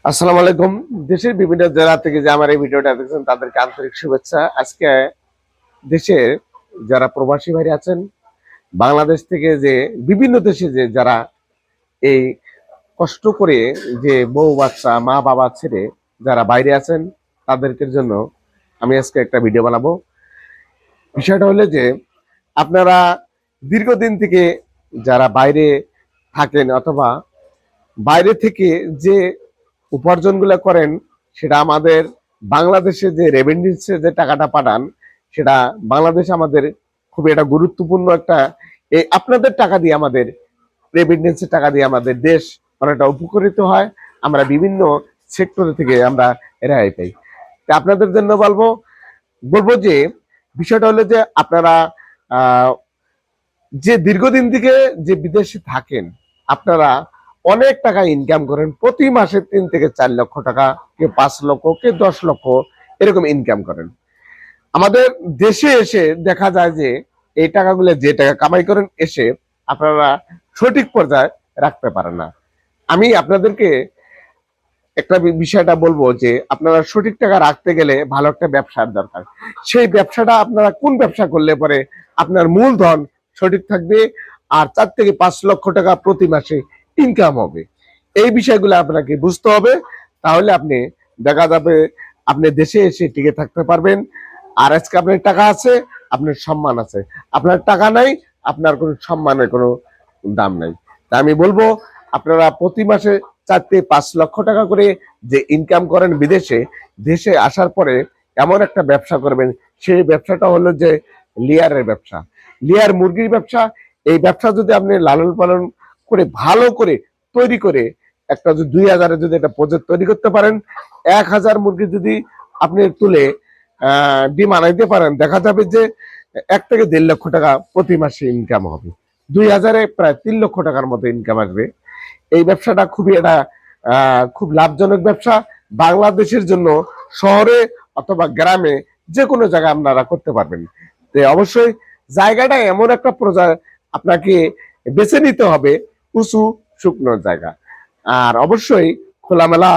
আসসালামু আলাইকুম। দেশের বিভিন্ন জেলা থেকে যে আমার এই ভিডিওটা দেখছেন তাদেরকে আন্তরিক শুভেচ্ছা। আজকে দেশের যারা প্রবাসী ভাই আছেন, বাংলাদেশ থেকে যে বিভিন্ন দেশে যে যারা এই কষ্ট করে যে বউ বাচ্চা মা বাবা ছেড়ে যারা বাইরে আছেন তাদেরকে জন্য আমি আজকে একটা ভিডিও বানাবো। বিষয়টা হলো যে আপনারা দীর্ঘদিন থেকে যারা বাইরে থাকেন অথবা বাইরে থেকে যে উপার্জনগুলো করেন সেটা আমাদের বাংলাদেশে যে রেভিনিউসে যে টাকাটা পাঠান সেটা বাংলাদেশ আমাদের খুবই একটা গুরুত্বপূর্ণ একটা এই আপনাদের টাকা দিয়ে আমাদের রেভিনিউসের টাকা দিয়ে আমাদের দেশ অনেকটা উপকৃত হয়। আমরা বিভিন্ন সেক্টর থেকে আমরা রেহাই পাই। তা আপনাদের জন্য বলবো বলবো যে বিষয়টা হলো যে আপনারা আহ যে দীর্ঘদিন থেকে যে বিদেশে থাকেন আপনারা অনেক টাকা ইনকাম করেন, প্রতি মাসে 3 থেকে 4 লক্ষ টাকা, কেউ 5 লক্ষ, কেউ 10 লক্ষ এরকম ইনকাম করেন। আমাদের দেশে এসে দেখা যায় যে এই টাকাগুলো যে টাকা কামাই করেন এসে আপনারা সঠিক পর্যায়ে রাখতে পারেন না। আমি আপনাদেরকে একটা বিষয়টা বলবো যে আপনারা সঠিক টাকা রাখতে গেলে ভালো একটা ব্যবসার দরকার। সেই ব্যবসাটা আপনারা কোন ব্যবসা করলে পরে আপনার মূলধন সঠিক থাকবে আর 4 থেকে 5 লক্ষ টাকা প্রতি মাসে ইনকাম হবে, এই বিষয়গুলো আপনাকে বুঝতে হবে। তাহলে আপনি দেখা যাবে আপনি দেশে এসে টিকে থাকতে পারবেন। আর আজকে আপনার টাকা আছে, আপনার সম্মান আছে। আপনার টাকা নাই, আপনার কোনো সম্মানের কোনো দাম নাই। তা আমি বলবো আপনারা প্রতি মাসে 4 থেকে 5 লক্ষ টাকা করে যে ইনকাম করেন বিদেশে, দেশে আসার পরে এমন একটা ব্যবসা করবেন, সেই ব্যবসাটা হলো যে লেয়ারের ব্যবসা, লেয়ার মুরগির ব্যবসা। এই ব্যবসা যদি আপনি লালন পালন করে ভালো করে তৈরি করে একটা যদি 2,000-এর যদি একটা প্রজেক্ট তৈরি করতে পারেন, 1,000 মুরগি যদি আপনি তুলে ডিম আনাইতে পারেন, দেখা যাবে যে 1 থেকে 1.5 লক্ষ টাকা প্রতি মাসে ইনকাম হবে। 2,000-এ প্রায় 3 লক্ষ টাকার মতো ইনকাম আসবে। এই ব্যবসাটা খুবই একটা খুব লাভজনক ব্যবসা বাংলাদেশের জন্য। শহরে অথবা গ্রামে যে কোনো জায়গায় আপনারা করতে পারবেন। তো অবশ্যই জায়গাটা এমন একটা আপনাকে বেছে নিতে হবে, উঁচু শুকনো জায়গা, আর অবশ্যই খোলামেলা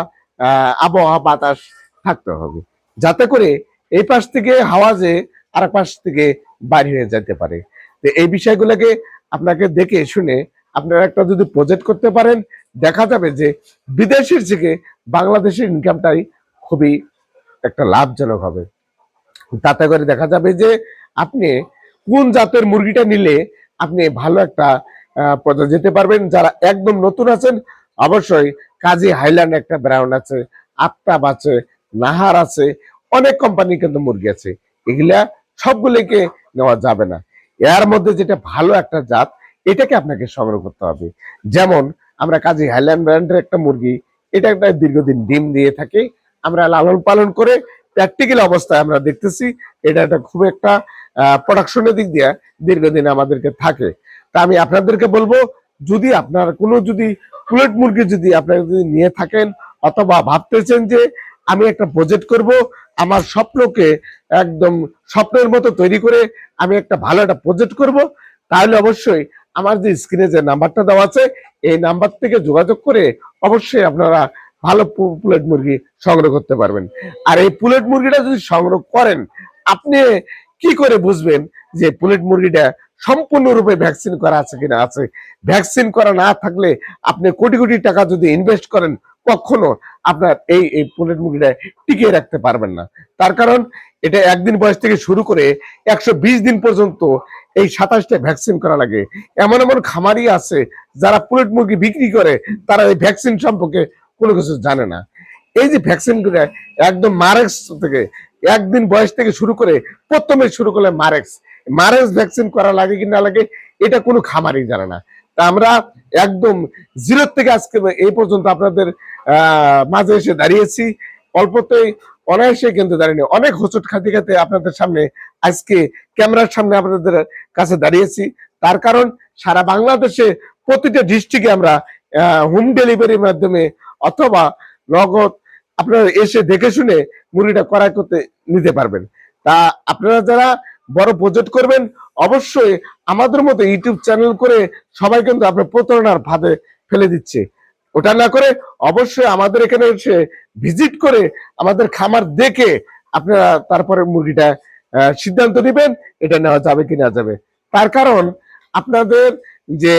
আবহাওয়া বাতাস থাকতে হবে, যাতে করে এই পাশ থেকে হাওয়া যে আর পাশ থেকে বাইরে হয়ে যেতে পারে। তো এই বিষয়গুলোকে আপনাকে দেখে শুনে আপনারা একটা যদি প্রজেক্ট করতে পারেন, দেখা যাবে যে বিদেশের থেকে বাংলাদেশের ইনকামটাই খুবই একটা লাভজনক হবে। তাতে করে দেখা যাবে যে আপনি কোন জাতের মুরগিটা নিলে আপনি ভালো একটা পর্যায়ে যেতে পারবেন। যারা একদম নতুন আছেন অবশ্যই কাজী হাইল্যান্ড একটা ব্রাউন আছে, আফতাব আছে, নাহার আছে, অনেক কোম্পানি কিন্তু মুরগি আছে। এগুলা সবগুলোকে নেওয়া যাবে না। এর মধ্যে যেটা ভালো একটা জাত এটাকে আপনাকে সংগ্রহ করতে হবে। যেমন আমরা কাজী হাইল্যান্ড ব্র্যান্ডের একটা মুরগি, এটা একটা দীর্ঘদিন ডিম দিয়ে থাকে, আমরা লালন পালন করে প্র্যাকটিক্যাল অবস্থায় আমরা দেখতেছি এটা একটা খুব একটা প্রোডাকশনের দিক দিয়ে দীর্ঘদিন আমাদেরকে থাকে। তা আমি আপনাদেরকে বলবো, যদি আপনার কোনো যদি পুলেট মুরগি যদি আপনারা যদি নিয়ে থাকেন অথবা ভাবতেছেন যে আমি একটা প্রজেক্ট করব, আমার স্বপ্নকে একদম স্বপ্নের মতো তৈরি করে আমি একটা ভালো একটা প্রজেক্ট করব, তাহলে অবশ্যই আমার যে স্ক্রিনে যে নাম্বারটা দেওয়া আছে এই নাম্বার থেকে যোগাযোগ করে অবশ্যই আপনারা ভালো পুলেট মুরগি সংগ্রহ করতে পারবেন। আর এই পুলেট মুরগিটা যদি সংগ্রহ করেন, আপনি কি করে বুঝবেন যে পুলেট মুরগিটা সম্পূর্ণরূপে ভ্যাকসিন করা আছে কিনা? আছে। ভ্যাকসিন করা না থাকলে আপনি কোটি কোটি টাকা যদি ইনভেস্ট করেন, কখনো আপনার এই পুলেট মুরগিটা টিকিয়ে রাখতে পারবেন না। তার কারণ এটা একদিন বয়স থেকে শুরু করে 120 দিন পর্যন্ত এই 27টা ভ্যাকসিন করা লাগে। এমন এমন খামারি আছে যারা পুলেট মুরগি বিক্রি করে, তারা এই ভ্যাকসিন সম্পর্কে কোনো কিছু জানে না। এই যে ভ্যাকসিন গুলো একদম মারেক্স থেকে একদিন বয়স থেকে শুরু করে প্রথমে শুরু করলে মারেক্স মারেক্স ভ্যাকসিন করা লাগে কি না লাগে এটা কোনো খামারই জানে না। তা আমরা একদম জিরো থেকে আজকে এই পর্যন্ত আপনাদের মাঝে এসে দাঁড়িয়েছি। অল্পতেই অনায়াসে কিন্তু দাঁড়িয়ে অনেক হোঁচট খাতে খাতে আপনাদের সামনে আজকে ক্যামেরার সামনে আপনাদের কাছে দাঁড়িয়েছি। তার কারণ সারা বাংলাদেশে প্রতিটা ডিস্ট্রিক্টে আমরা হোম ডেলিভারির মাধ্যমে অথবা নগদ আপনারা এসে দেখে শুনে মুরগিটা ক্রয় করতে নিতে পারবেন। তা আপনারা যারা বড় প্রজেক্ট করবেন অবশ্যই আমাদের মতো ইউটিউব চ্যানেল করে সবাই কিন্তু আপনার প্রতারণার ফাঁদে ফেলে দিচ্ছে। ওটা না করে অবশ্যই আমাদের এখানে এসে ভিজিট করে আমাদের খামার দেখে আপনারা তারপরে মুরগিটা সিদ্ধান্ত নেবেন এটা নেওয়া যাবে কি না যাবে। তার কারণ আপনাদের যে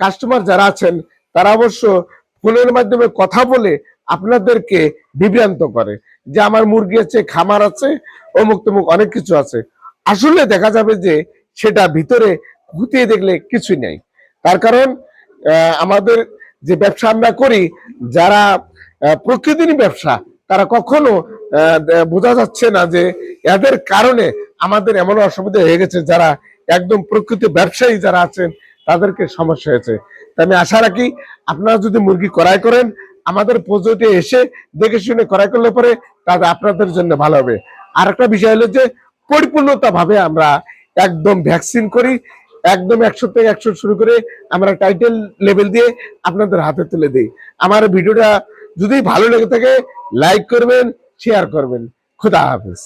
কাস্টমার যারা আছেন তারা অবশ্য ফোনের মাধ্যমে কথা বলে আপনাদেরকে বিভ্রান্ত করে যে আমার মুরগি আছে, খামার আছে, অমুক তমুক অনেক কিছু আছে। আসলে দেখা যাবে যে সেটা ভিতরে খুঁটিয়ে দেখলে কিছুই নেই। তার কারণ আমাদের যে ব্যবসা আমরা করি, যারা প্রকৃতির ব্যবসা, তারা কখনো বোঝা যাচ্ছে না যে এদের কারণে আমাদের এমন অসুবিধা হয়ে গেছে, যারা একদম প্রকৃত ব্যবসায়ী যারা আছেন তাদেরকে সমস্যা হয়েছে। তাই আমি আশা রাখি আপনারা যদি মুরগি ক্রয় করেন আমাদের পদ্ধতিতে এসে দেখে শুনে ক্রয় করলে পরে তাহলে আপনাদের জন্য ভালো হবে। আর একটা বিষয় হলো যে পরিপূর্ণতা ভাবে আমরা একদম ভ্যাকসিন করি, একদম 100 থেকে 100 শুরু করে আমরা টাইটেল লেভেল দিয়ে আপনাদের হাতে তুলে দিই। আমার ভিডিওটা যদি ভালো লেগে থাকে লাইক করবেন, শেয়ার করবেন। খুদা হাফেজ।